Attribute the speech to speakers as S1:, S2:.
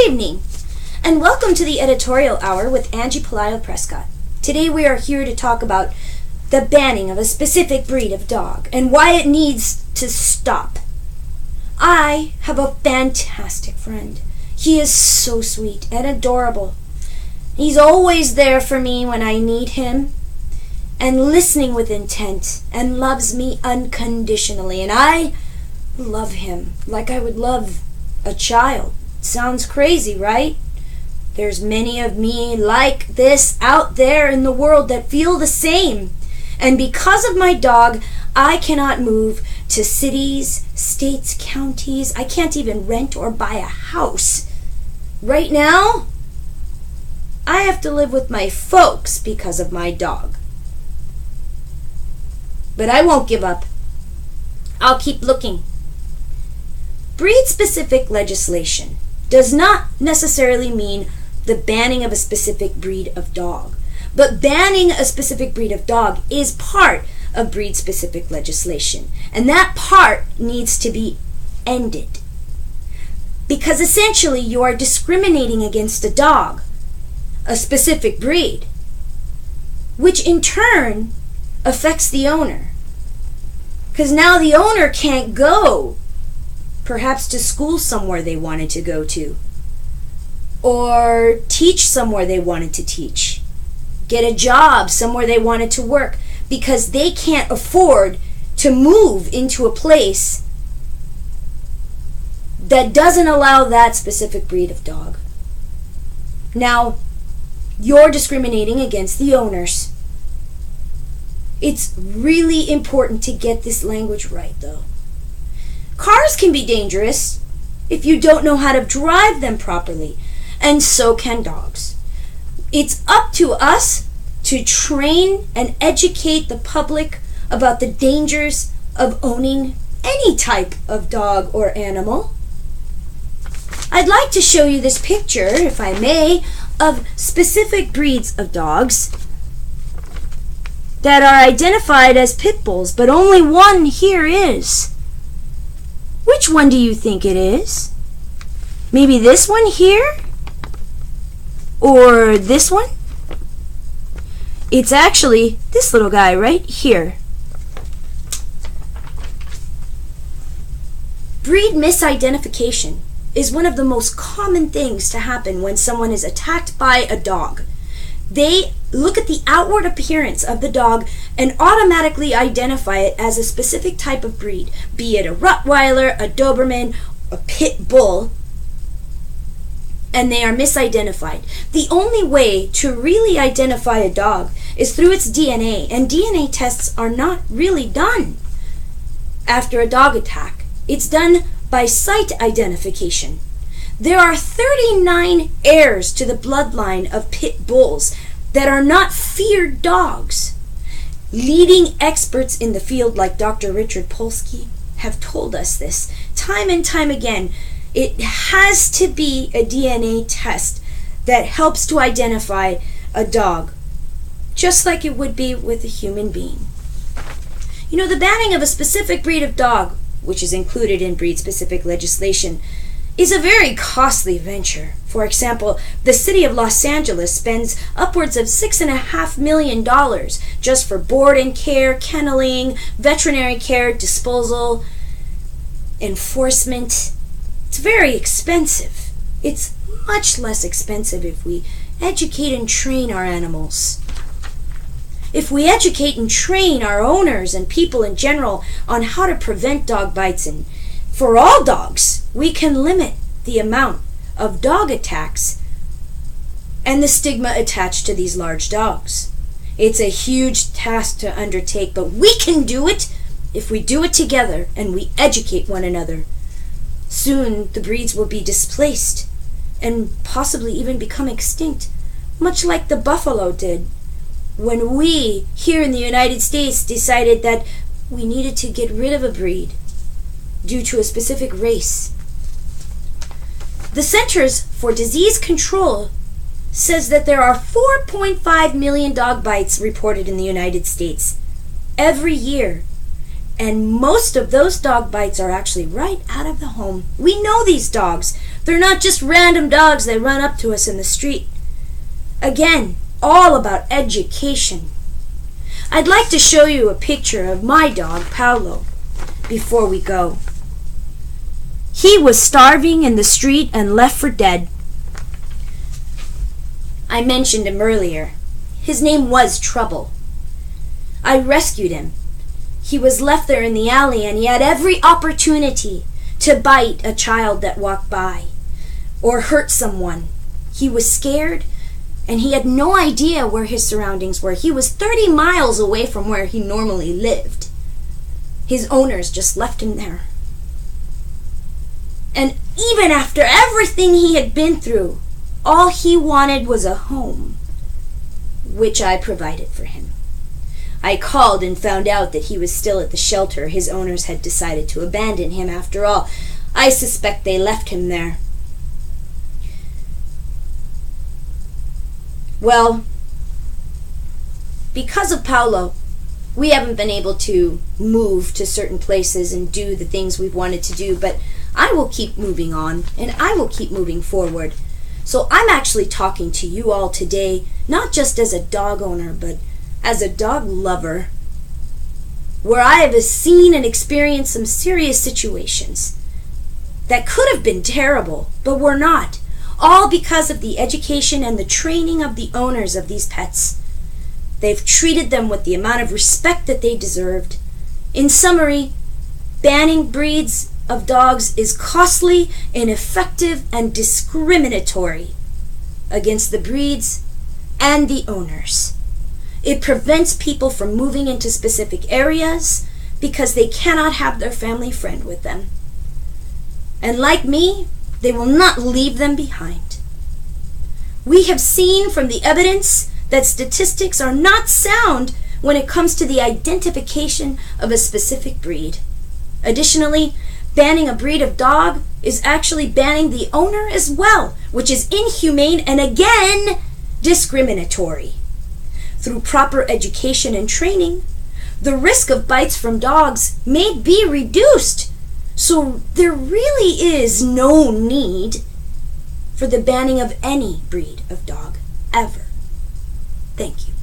S1: evening, and welcome to the Editorial Hour with Angie Pelayo-Prescott. Today we are here to talk about the banning of a specific breed of dog and why it needs to stop. I have a fantastic friend. He is so sweet and adorable. He's always there for me when I need him, and listening with intent, and loves me unconditionally, and I love him like I would love a child. Sounds crazy, right? There's many of me like this out there in the world that feel the same. And because of my dog, I cannot move to cities, states, counties. I can't even rent or buy a house. Right now, I have to live with my folks because of my dog. But I won't give up. I'll keep looking. Breed-specific legislation does not necessarily mean the banning of a specific breed of dog. But banning a specific breed of dog is part of breed-specific legislation. And that part needs to be ended. Because essentially you are discriminating against a dog, a specific breed, which in turn affects the owner. Because now the owner can't go perhaps to school somewhere they wanted to go to, or teach somewhere they wanted to teach, get a job somewhere they wanted to work, because they can't afford to move into a place that doesn't allow that specific breed of dog. Now, you're discriminating against the owners. It's really important to get this language right, though. Cars can be dangerous if you don't know how to drive them properly, and so can dogs. It's up to us to train and educate the public about the dangers of owning any type of dog or animal. I'd like to show you this picture, if I may, of specific breeds of dogs that are identified as pit bulls, but only one here is. Which one do you think it is? Maybe this one here? Or this one? It's actually this little guy right here. Breed misidentification is one of the most common things to happen when someone is attacked by a dog. They look at the outward appearance of the dog and automatically identify it as a specific type of breed, be it a Rottweiler, a Doberman, a Pit Bull, and they are misidentified. The only way to really identify a dog is through its DNA, and DNA tests are not really done after a dog attack. It's done by site identification. There are 39 heirs to the bloodline of pit bulls that are not feared dogs. Leading experts in the field like Dr. Richard Polsky have told us this time and time again. It has to be a DNA test that helps to identify a dog, just like it would be with a human being. You know, the banning of a specific breed of dog, which is included in breed-specific legislation, is a very costly venture. For example, the city of Los Angeles spends upwards of $6.5 million just for board and care, kenneling, veterinary care, disposal, enforcement. It's very expensive. It's much less expensive if we educate and train our animals. If we educate and train our owners and people in general on how to prevent dog bites, and for all dogs, we can limit the amount of dog attacks and the stigma attached to these large dogs. It's a huge task to undertake, but we can do it if we do it together and we educate one another. Soon the breeds will be displaced and possibly even become extinct, much like the buffalo did when we here in the United States decided that we needed to get rid of a breed due to a specific race. The Centers for Disease Control says that there are 4.5 million dog bites reported in the United States every year. And most of those dog bites are actually right out of the home. We know these dogs They're not just random dogs that run up to us in the street. Again, all about education. I'd like to show you a picture of my dog, Paolo, before we go. He was starving in the street and left for dead. I mentioned him earlier. His name was Trouble. I rescued him. He was left there in the alley, and he had every opportunity to bite a child that walked by or hurt someone. He was scared, and he had no idea where his surroundings were. He was 30 miles away from where he normally lived. His owners just left him there. And even after everything he had been through, all he wanted was a home, which I provided for him. I called and found out that he was still at the shelter. His owners had decided to abandon him after all. I suspect they left him there. Well, because of Paolo, we haven't been able to move to certain places and do the things we've wanted to do, but I will keep moving on, and I will keep moving forward. So I'm actually talking to you all today, not just as a dog owner, but as a dog lover, where I have seen and experienced some serious situations that could have been terrible, but were not, all because of the education and the training of the owners of these pets. They've treated them with the amount of respect that they deserved. In summary, banning breeds of dogs is costly, ineffective, and discriminatory against the breeds and the owners. It prevents people from moving into specific areas because they cannot have their family friend with them. And like me, they will not leave them behind. We have seen from the evidence that statistics are not sound when it comes to the identification of a specific breed. Additionally, banning a breed of dog is actually banning the owner as well, which is inhumane and again discriminatory. Through proper education and training, the risk of bites from dogs may be reduced. So there really is no need for the banning of any breed of dog ever. Thank you.